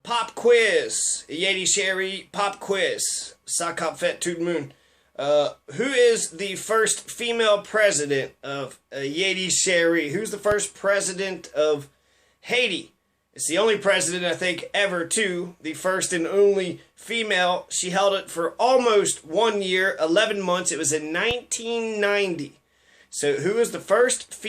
Pop quiz. Yeti Sherry pop quiz. Sakop Fet Toot Moon. Who is the first female president of Yeti Sherry? Who's the first president of Haiti? It's the only president, I think, ever, too. The first and only female. She held it for almost 1 year, 11 months. It was in 1990. So who is the first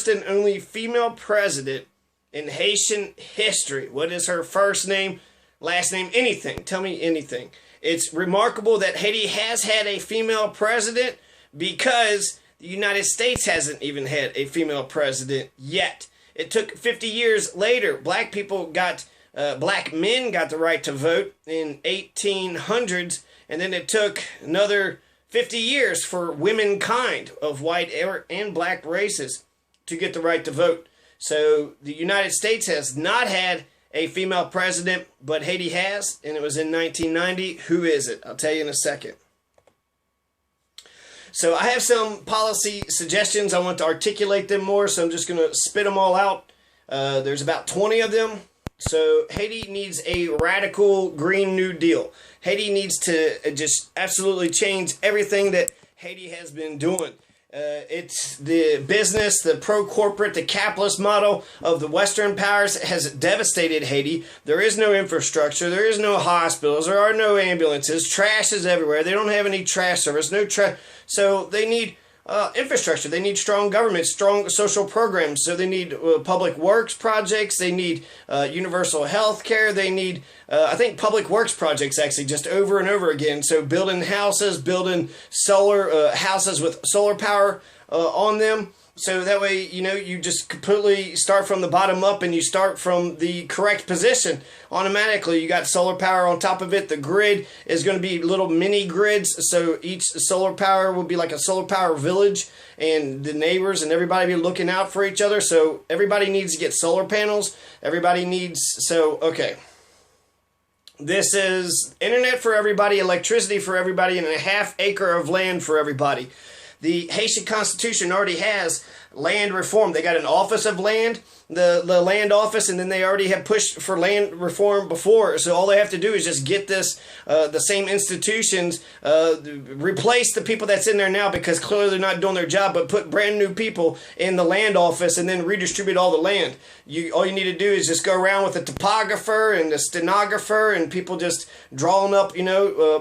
and only female president in Haitian history? What is her first name, last name, anything? Tell me anything. It's remarkable that Haiti has had a female president because the United States hasn't even had a female president yet. It took 50 years later. Black men got the right to vote in 1800s, and then it took another 50 years for womankind of white and black races to get the right to vote. So the United States has not had a female president, but Haiti has, and it was in 1990. Who is it? I'll tell you in a second. So I have some policy suggestions. I want to articulate them more, so I'm just going to spit them all out. There's about 20 of them. So Haiti needs a radical Green New Deal. Haiti needs to just absolutely change everything that Haiti has been doing. It's the business, the pro-corporate, the capitalist model of the Western powers has devastated Haiti. There is no infrastructure. There is no hospitals. There are no ambulances. Trash is everywhere. They don't have any trash service. So they need infrastructure. They need strong government, strong social programs. So they need public works projects. They need universal health care. They need, I think, public works projects actually just over and over again. So building houses, building solar houses with solar power on them. So that way, you just completely start from the bottom up and you start from the correct position. Automatically, you got solar power on top of it. The grid is going to be little mini grids. So each solar power will be like a solar power village, and the neighbors and everybody be looking out for each other. So everybody needs to get solar panels. Okay. This is internet for everybody, electricity for everybody, and a half acre of land for everybody. The Haitian Constitution already has land reform. They got an office of land, the land office, and then they already have pushed for land reform before. So all they have to do is just get this, the same institutions, replace the people that's in there now because clearly they're not doing their job, but put brand new people in the land office and then redistribute all the land. All you need to do is just go around with a topographer and a stenographer and people just drawing up,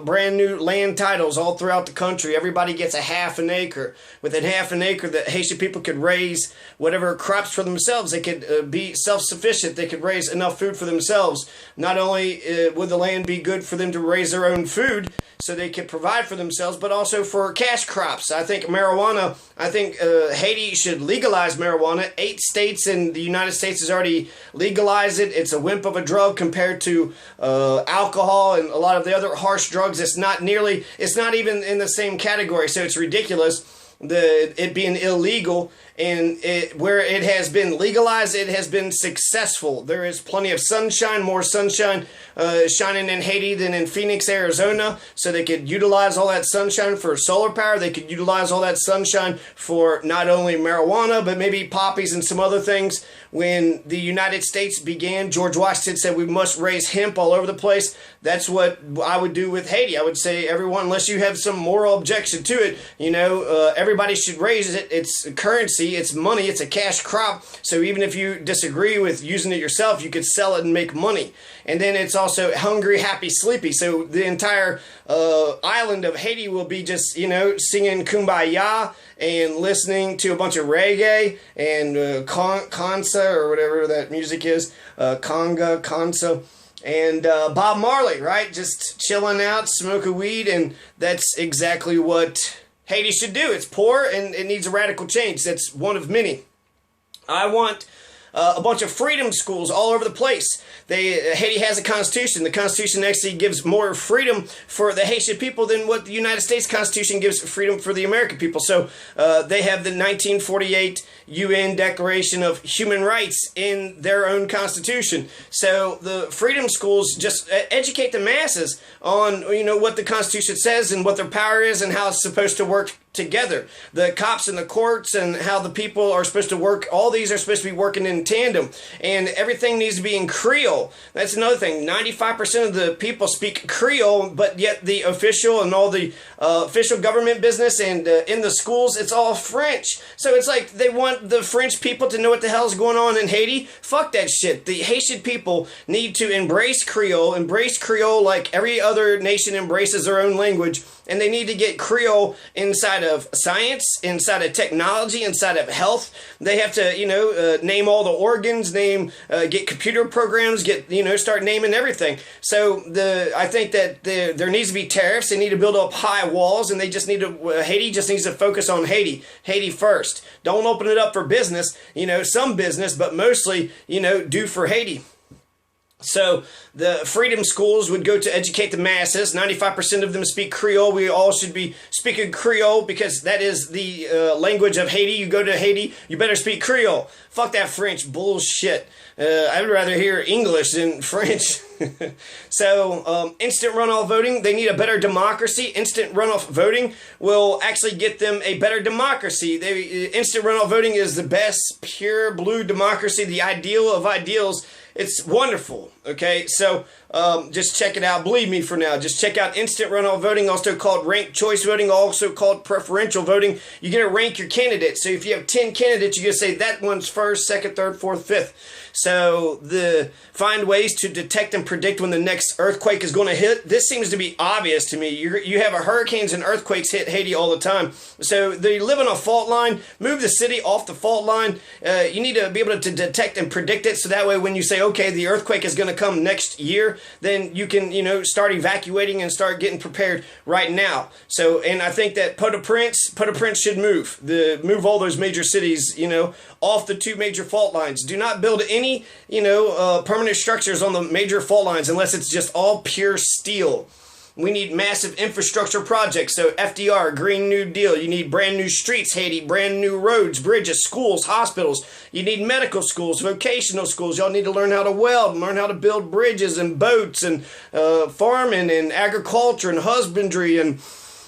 brand new land titles all throughout the country. Everybody gets a half an acre. Within half an acre, the Haitian people could raise whatever crops for themselves. They could be self-sufficient. They could raise enough food for themselves. Not only would the land be good for them to raise their own food so they could provide for themselves, but also for cash crops. I think Haiti should legalize marijuana. 8 states in the United States has already legalized it. It's a wimp of a drug compared to alcohol and a lot of the other harsh drugs. It's not even in the same category, so it's ridiculous. It being illegal, and where it has been legalized, it has been successful. There is plenty of sunshine, more sunshine shining in Haiti than in Phoenix, Arizona, so they could utilize all that sunshine for solar power. They could utilize all that sunshine for not only marijuana, but maybe poppies and some other things. When the United States began, George Washington said we must raise hemp all over the place. That's what I would do with Haiti. I would say everyone, unless you have some moral objection to it, everybody should raise it. It's currency, it's money, it's a cash crop. So even if you disagree with using it yourself, you could sell it and make money. And then it's also hungry, happy, sleepy. So the entire island of Haiti will be just, singing Kumbaya and listening to a bunch of reggae and Kansa or whatever that music is, Conga, Kansa. And Bob Marley, right? Just chilling out, smoking weed, and that's exactly what Haiti should do. It's poor and it needs a radical change. That's one of many. I want a bunch of freedom schools all over the place. Haiti has a constitution. The constitution actually gives more freedom for the Haitian people than what the United States Constitution gives freedom for the American people. So they have the 1948 UN Declaration of Human Rights in their own constitution. So the freedom schools just educate the masses on what the Constitution says and what their power is and how it's supposed to work together. The cops and the courts and how the people are supposed to work, all these are supposed to be working in tandem, and everything needs to be in Creole. That's another thing. 95% of the people speak Creole, but yet the official and all the official government business and in the schools, it's all French. So it's like they want the French people to know what the hell's going on in Haiti. Fuck that shit. The Haitian people need to embrace Creole like every other nation embraces their own language. And they need to get Creole inside of science, inside of technology, inside of health. They have to, name all the organs, get computer programs, start naming everything. So I think that there needs to be tariffs. They need to build up high walls, and they just need to, Haiti just needs to focus on Haiti first. Don't open it up for business, some business, but mostly, do for Haiti. So the Freedom Skools would go to educate the masses. 95% of them speak Creole. We all should be speaking Creole because that is the language of Haiti. You go to Haiti, you better speak Creole. Fuck that French bullshit. I'd rather hear English than French. So instant runoff voting, they need a better democracy. Instant runoff voting will actually get them a better democracy. Instant runoff voting is the best pure blue democracy, the ideal of ideals. It's wonderful, okay? So just check it out. Believe me for now. Just check out instant runoff voting, also called ranked choice voting, also called preferential voting. You're going to rank your candidates. So if you have 10 candidates, you're going to say that one's first, second, third, fourth, fifth. So find ways to detect and predict when the next earthquake is going to hit. This seems to be obvious to me. You have hurricanes and earthquakes hit Haiti all the time. So they live on a fault line. Move the city off the fault line. You need to be able to detect and predict it, so that way when you say, okay, the earthquake is going to come next year, then you can, start evacuating and start getting prepared right now. So, and I think that Potoprens should move all those major cities, off the two major fault lines. Do not build any, permanent structures on the major fault lines unless it's just all pure steel. We need massive infrastructure projects. So FDR, Green New Deal. You need brand new streets, Haiti, brand new roads, bridges, schools, hospitals. You need medical schools, vocational schools. Y'all need to learn how to weld, learn how to build bridges and boats and farming and agriculture and husbandry and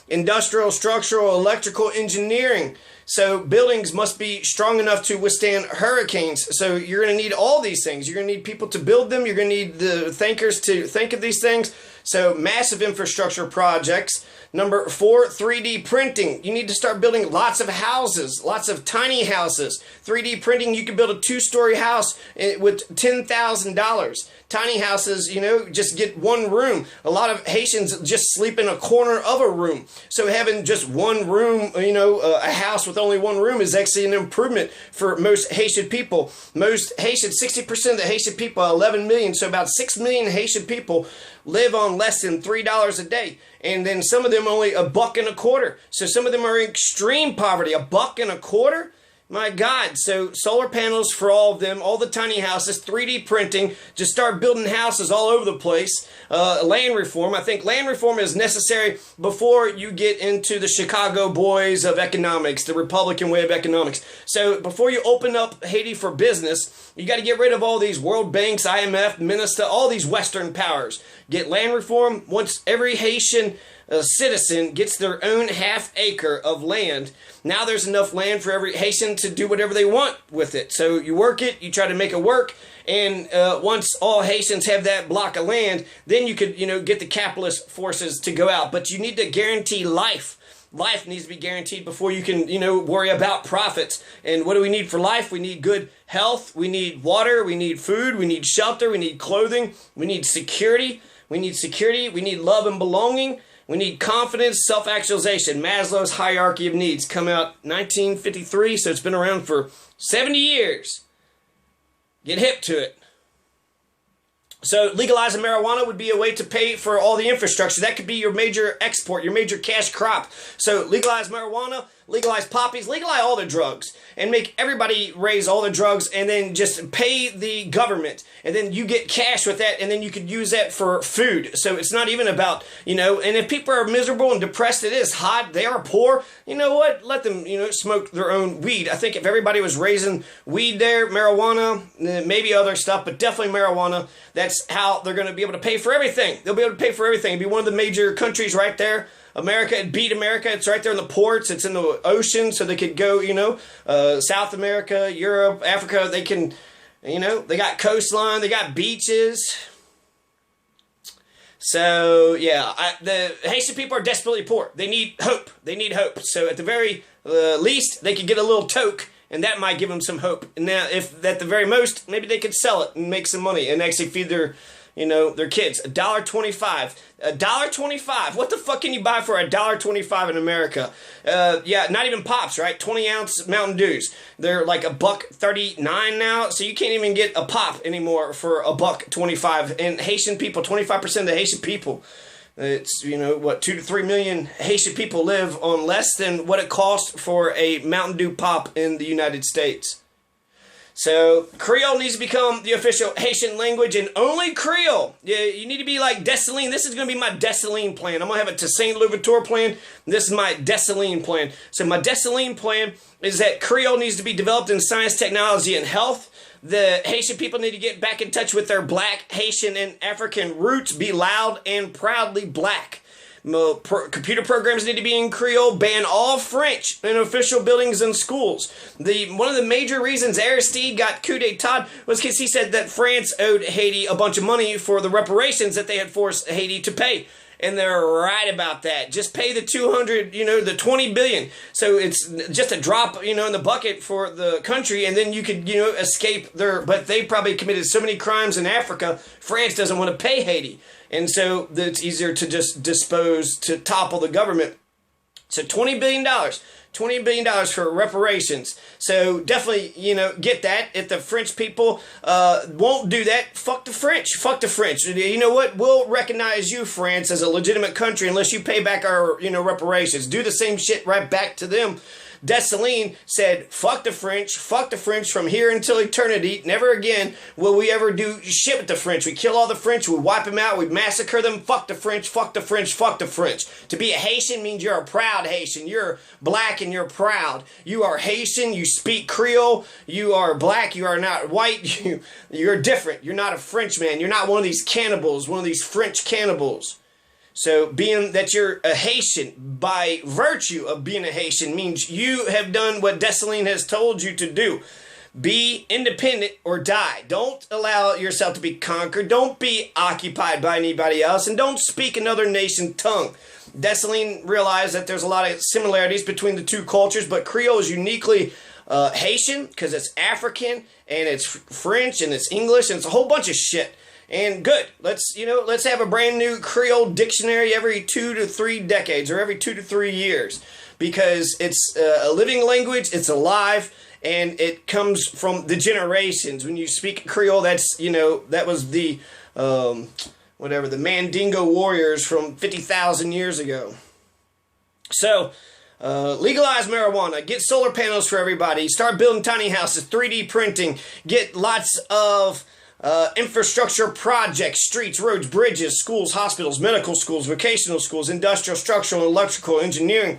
industrial, structural, electrical engineering. So buildings must be strong enough to withstand hurricanes. So you're going to need all these things. You're going to need people to build them. You're going to need the thinkers to think of these things. So massive infrastructure projects. Number 4, 3D printing. You need to start building lots of houses, lots of tiny houses. 3D printing, you can build a 2-story house with $10,000. Tiny houses, just get one room. A lot of Haitians just sleep in a corner of a room. So having just one room, a house with only one room is actually an improvement for most Haitian people. Most Haitians, 60% of the Haitian people, 11 million, so about 6 million Haitian people live on less than $3 a day. And then some of them only $1.25. So some of them are in extreme poverty. $1.25? My God. So solar panels for all of them, all the tiny houses, 3D printing, just start building houses all over the place. Land reform. I think land reform is necessary before you get into the Chicago boys of economics, the Republican way of economics. So before you open up Haiti for business, you got to get rid of all these World Banks, IMF, Minister, all these Western powers. Get land reform. Once every Haitian citizen gets their own half acre of land, now there's enough land for every Haitian to do whatever they want with it. So you work it, you try to make it work, and once all Haitians have that block of land, then you could, get the capitalist forces to go out. But you need to guarantee life. Life needs to be guaranteed before you can, worry about profits. And what do we need for life? We need good health. We need water. We need food. We need shelter. We need clothing. We need security. We need love and belonging. We need confidence, self-actualization. Maslow's hierarchy of needs come out 1953, so it's been around for 70 years. Get hip to it. So legalizing marijuana would be a way to pay for all the infrastructure. That could be your major export, your major cash crop. So legalize marijuana, legalize poppies, legalize all the drugs, and make everybody raise all the drugs, and then just pay the government, and then you get cash with that, and then you could use that for food. So it's not even about, and if people are miserable and depressed, it is hot, they are poor, you know what, let them, smoke their own weed. I think if everybody was raising weed there, marijuana, maybe other stuff, but definitely marijuana, that's how they're going to be able to pay for everything. They'll be able to pay for everything. It'd be one of the major countries right there. America, it'd beat America. It's right there in the ports. It's in the ocean, so they could go, South America, Europe, Africa. They can You know, they got coastline, they got beaches. So, yeah, the Haitian people are desperately poor. They need hope. They need hope. So, at the very least, they could get a little toke, and that might give them some hope. And now, if at the very most, maybe they could sell it and make some money and actually feed their, you know, their kids. $1.25. $1.25. What the fuck can you buy for $1.25 in America? Yeah, not even Pops, right? 20-ounce Mountain Dews. They're like $1.39 now, so you can't even get a pop anymore for $1.25. And Haitian people, 25% of the Haitian people, it's, you know, what, 2 to 3 million Haitian people live on less than what it costs for a Mountain Dew pop in the United States. So, Creole needs to become the official Haitian language, and only Creole. You need to be like Dessalines. This is going to be my Dessalines plan. I'm going to have a Toussaint Louverture plan. This is my Dessalines plan. So, my Dessalines plan is that Creole needs to be developed in science, technology, and health. The Haitian people need to get back in touch with their black, Haitian, and African roots. Be loud and proudly black. Computer programs need to be in Creole. Ban all French in official buildings and schools. One of the major reasons Aristide got coup d'etat was because he said that France owed Haiti a bunch of money for the reparations that they had forced Haiti to pay. And they're right about that. Just pay the 200, you know, the 20 billion. So it's just a drop, you know, in the bucket for the country, and then you could, you know, escape their, but they probably committed so many crimes in Africa, France doesn't want to pay Haiti. And so it's easier to just to topple the government. So $20 billion. $20 billion for reparations. So definitely, you know, get that. If the French people won't do that, fuck the French. Fuck the French. You know what? We'll recognize you, France, as a legitimate country unless you pay back our, you know, reparations. Do the same shit right back to them. Dessalines said, fuck the French from here until eternity. Never again will we ever do shit with the French. We kill all the French, we wipe them out, we massacre them. Fuck the French, fuck the French, fuck the French. To be a Haitian means you're a proud Haitian. You're black and you're proud. You are Haitian, you speak Creole, you are black, you are not white, you're different. You're not a Frenchman. You're not one of these cannibals, one of these French cannibals. So being that you're a Haitian, by virtue of being a Haitian, means you have done what Dessalines has told you to do. Be independent or die. Don't allow yourself to be conquered. Don't be occupied by anybody else. And don't speak another nation tongue. Dessalines realized that there's a lot of similarities between the two cultures, but Creole is uniquely Haitian because it's African and it's French and it's English and it's a whole bunch of shit. And good. Let's have a brand new Creole dictionary every 2 to 3 decades or every 2 to 3 years, because it's a living language, it's alive, and it comes from the generations. When you speak Creole, that's, you know, that was the the Mandingo warriors from 50,000 years ago. So, legalize marijuana, get solar panels for everybody, start building tiny houses, 3D printing, get lots of infrastructure projects, streets, roads, bridges, schools, hospitals, medical schools, vocational schools, industrial, structural, and electrical, engineering,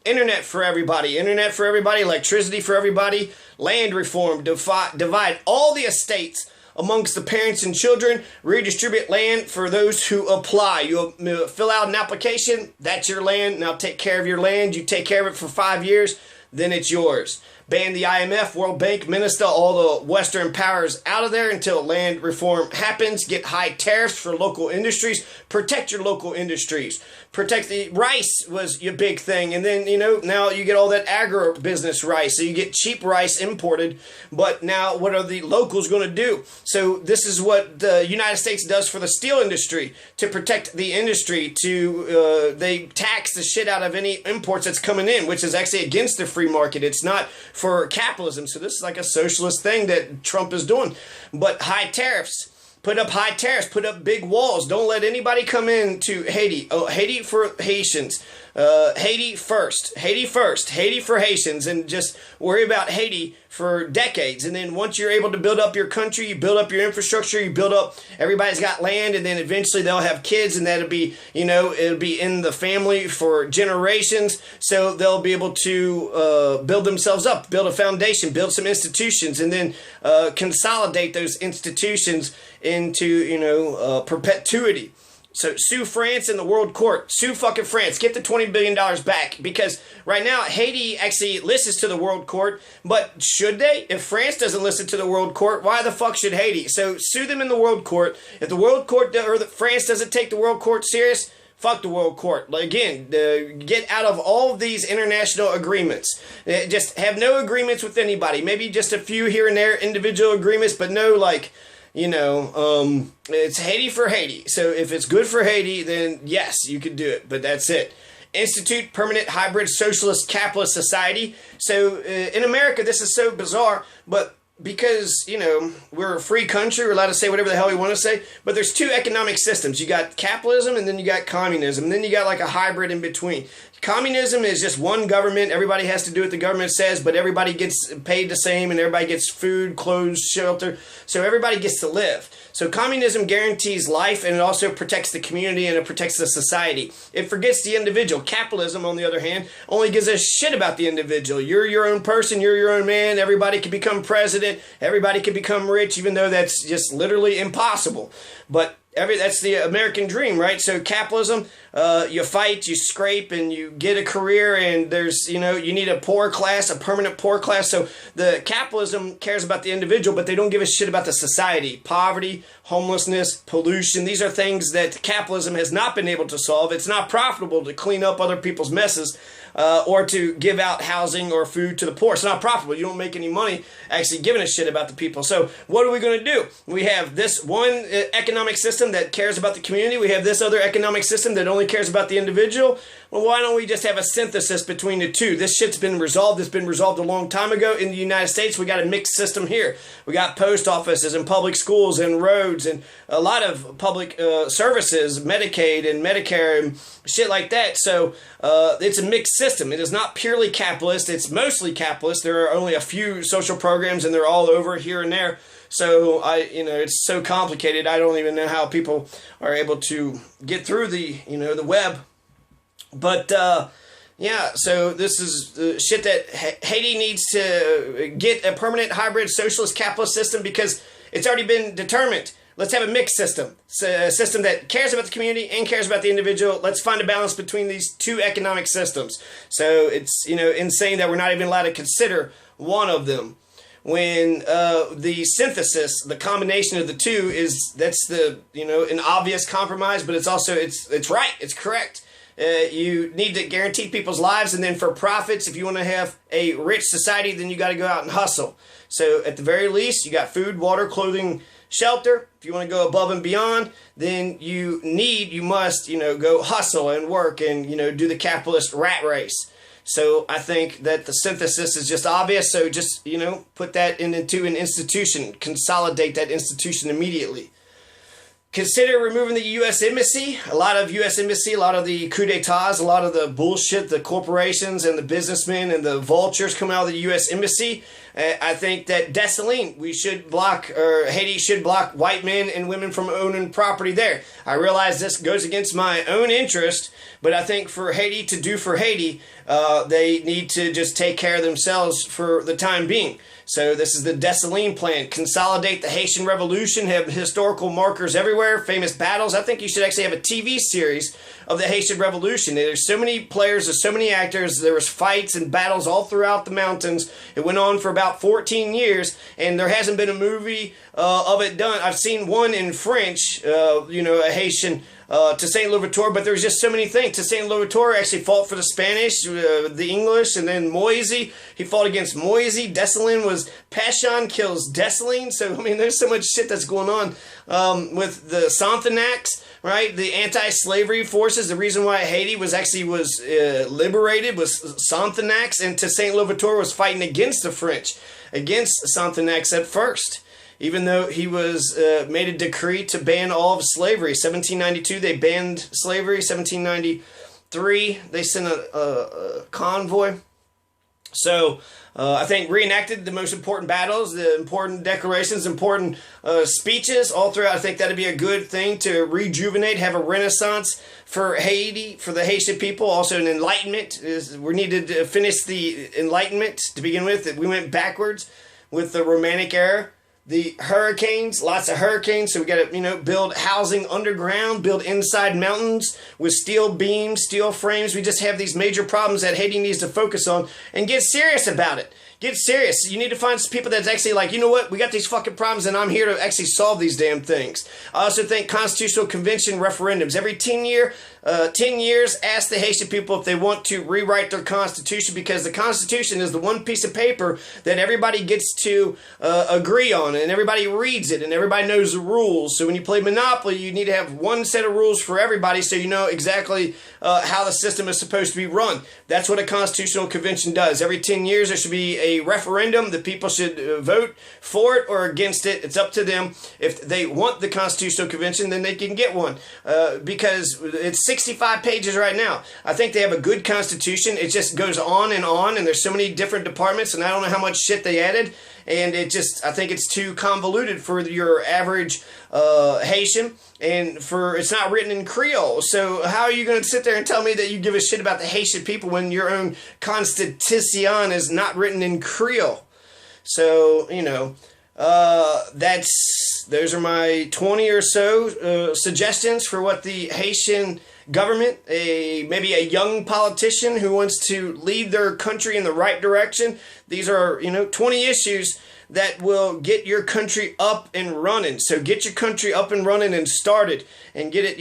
internet for everybody, electricity for everybody, land reform, divide all the estates amongst the parents and children, redistribute land for those who apply. You fill out an application, that's your land, now take care of your land, you take care of it for 5 years, then it's yours. Ban the IMF, World Bank, minister all the Western powers out of there until land reform happens. Get high tariffs for local industries. Protect your local industries. Protect the rice was your big thing. And then, you know, now you get all that agribusiness rice. So you get cheap rice imported. But now what are the locals going to do? So this is what the United States does for the steel industry. To protect the industry, they tax the shit out of any imports that's coming in, which is actually against the free market. It's not for capitalism. So this is like a socialist thing that Trump is doing. But high tariffs. Put up high tariffs. Put up big walls. Don't let anybody come into Haiti. Oh, Haiti for Haitians. Haiti first. Haiti first. Haiti for Haitians. And just worry about Haiti for decades. And then once you're able to build up your country, you build up your infrastructure, you build up, everybody's got land, and then eventually they'll have kids, and that'll be, you know, it'll be in the family for generations. So they'll be able to build themselves up, build a foundation, build some institutions, and then consolidate those institutions into, you know, perpetuity. So sue France in the world court. Sue fucking France. Get the $20 billion back. Because right now, Haiti actually listens to the world court. But should they? If France doesn't listen to the world court, why the fuck should Haiti? So sue them in the world court. If the world court or France doesn't take the world court serious, fuck the world court. Again, get out of all of these international agreements. Just have no agreements with anybody. Maybe just a few here and there individual agreements, but no, like, you know, it's Haiti for Haiti. So if it's good for Haiti, then yes, you could do it. But that's it. Institute Permanent Hybrid Socialist Capitalist Society. So in America, this is so bizarre, but because, you know, we're a free country, we're allowed to say whatever the hell we want to say, but there's two economic systems. You got capitalism and then you got communism, and then you got like a hybrid in between. Communism is just one government. Everybody has to do what the government says, but everybody gets paid the same and everybody gets food, clothes, shelter. So everybody gets to live. So communism guarantees life, and it also protects the community, and it protects the society. It forgets the individual. Capitalism, on the other hand, only gives a shit about the individual. You're your own person. You're your own man. Everybody can become president. Everybody can become rich, even though that's just literally impossible. But that's the American dream, right? So capitalism, you fight, you scrape, and you get a career, and there's, you know, you need a poor class, a permanent poor class. So the capitalism cares about the individual, but they don't give a shit about the society. Poverty, homelessness, pollution, these are things that capitalism has not been able to solve. It's not profitable to clean up other people's messes or to give out housing or food to the poor. It's not profitable. You don't make any money actually giving a shit about the people. So what are we going to do? We have this one economic system that cares about the community. We have this other economic system that only cares about the individual. Well, why don't we just have a synthesis between the two? This shit's been resolved. It's been resolved a long time ago. In the United States, we got a mixed system here. We got post offices and public schools and roads and a lot of public services, Medicaid and Medicare and shit like that. So it's a mixed system. It is not purely capitalist. It's mostly capitalist. There are only a few social programs, and they're all over here and there. So it's so complicated. I don't even know how people are able to get through the web. But yeah, so this is the shit that Haiti needs to get a permanent hybrid socialist capitalist system, because it's already been determined. Let's have a mixed system. It's a system that cares about the community and cares about the individual. Let's find a balance between these two economic systems. So it's, insane that we're not even allowed to consider one of them. When the synthesis, the combination of the two that's an obvious compromise, but it's also, it's right, it's correct. You need to guarantee people's lives, and then for profits, if you want to have a rich society, then you got to go out and hustle. So at the very least, you got food, water, clothing, shelter. If you want to go above and beyond, then you must, go hustle and work and, do the capitalist rat race. So I think that the synthesis is just obvious. So just, put that into an institution, consolidate that institution immediately. Consider removing the U.S. Embassy. A lot of U.S. Embassy, a lot of the coup d'etats, a lot of the bullshit, the corporations and the businessmen and the vultures come out of the U.S. Embassy. I think that Dessalines, Haiti should block white men and women from owning property there. I realize this goes against my own interest, but I think for Haiti to do for Haiti, they need to just take care of themselves for the time being. So this is the Dessalines plan. Consolidate the Haitian Revolution, have historical markers everywhere, famous battles. I think you should actually have a TV series of the Haitian Revolution. There's so many players, there's so many actors, there was fights and battles all throughout the mountains. It went on for about 14 years, and there hasn't been a movie of it done. I've seen one in French, a Haitian Toussaint Louverture, but there's just so many things. Toussaint Louverture actually fought for the Spanish, the English, and then Moise, he fought against Moise. Dessalines was Passion kills Dessalines. So, there's so much shit that's going on with the Sonthonacs, right? The anti-slavery forces. The reason why Haiti was liberated was Sonthonacs, and Toussaint Louverture was fighting against the French, against Sonthonacs at first. Even though he was made a decree to ban all of slavery. 1792, they banned slavery. 1793, they sent a convoy. So, I think reenacted the most important battles, the important declarations, important speeches all throughout. I think that'd be a good thing to rejuvenate, have a renaissance for Haiti, for the Haitian people. Also an enlightenment. We needed to finish the Enlightenment to begin with. We went backwards with the Romantic era. the hurricanes, lots of hurricanes, so we got to, build housing underground, build inside mountains with steel beams, steel frames. We just have these major problems that Haiti needs to focus on and get serious about it. Get serious. You need to find some people that's actually like, you know what, we got these fucking problems and I'm here to actually solve these damn things. I also think constitutional convention referendums. Every 10 years, ask the Haitian people if they want to rewrite their constitution, because the constitution is the one piece of paper that everybody gets to agree on, and everybody reads it and everybody knows the rules. So when you play Monopoly, you need to have one set of rules for everybody so you know exactly how the system is supposed to be run. That's what a constitutional convention does. Every 10 years, there should be a referendum. The people should vote for it or against it. It's up to them. If they want the constitutional convention, then they can get one, because it's 65 pages right now. I think they have a good constitution. It just goes on, and there's so many different departments, and I don't know how much shit they added, and I think it's too convoluted for your average Haitian, and it's not written in Creole. So how are you going to sit there and tell me that you give a shit about the Haitian people when your own constitution is not written in Creole? So, those are my 20 or so suggestions for what the Haitian government, maybe a young politician who wants to lead their country in the right direction. These are, 20 issues that will get your country up and running. So get your country up and running and started, and get it,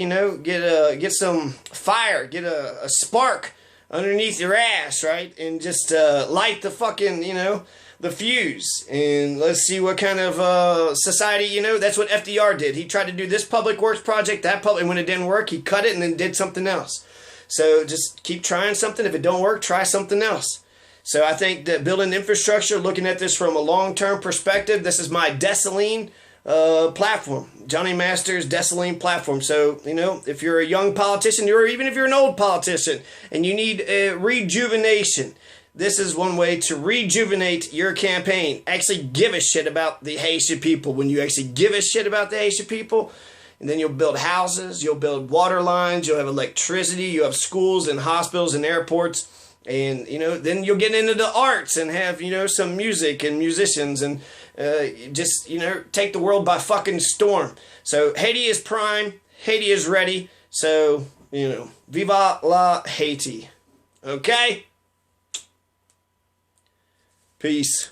get some fire, get a spark underneath your ass, right? And just light the fucking, the fuse, and let's see what kind of society, that's what FDR did. He tried to do this public works project, and when it didn't work, he cut it and then did something else. So just keep trying something. If it don't work, try something else. So I think that building infrastructure, looking at this from a long-term perspective, this is my Dessalines platform, Johnny Master's Dessalines platform. So, if you're a young politician, or even if you're an old politician, and you need a rejuvenation, this is one way to rejuvenate your campaign. Actually give a shit about the Haitian people. When you actually give a shit about the Haitian people, and then you'll build houses, you'll build water lines, you'll have electricity, you'll have schools and hospitals and airports, and, then you'll get into the arts and have, some music and musicians, and just, take the world by fucking storm. So Haiti is prime, Haiti is ready, so, viva la Haiti. Okay? Peace.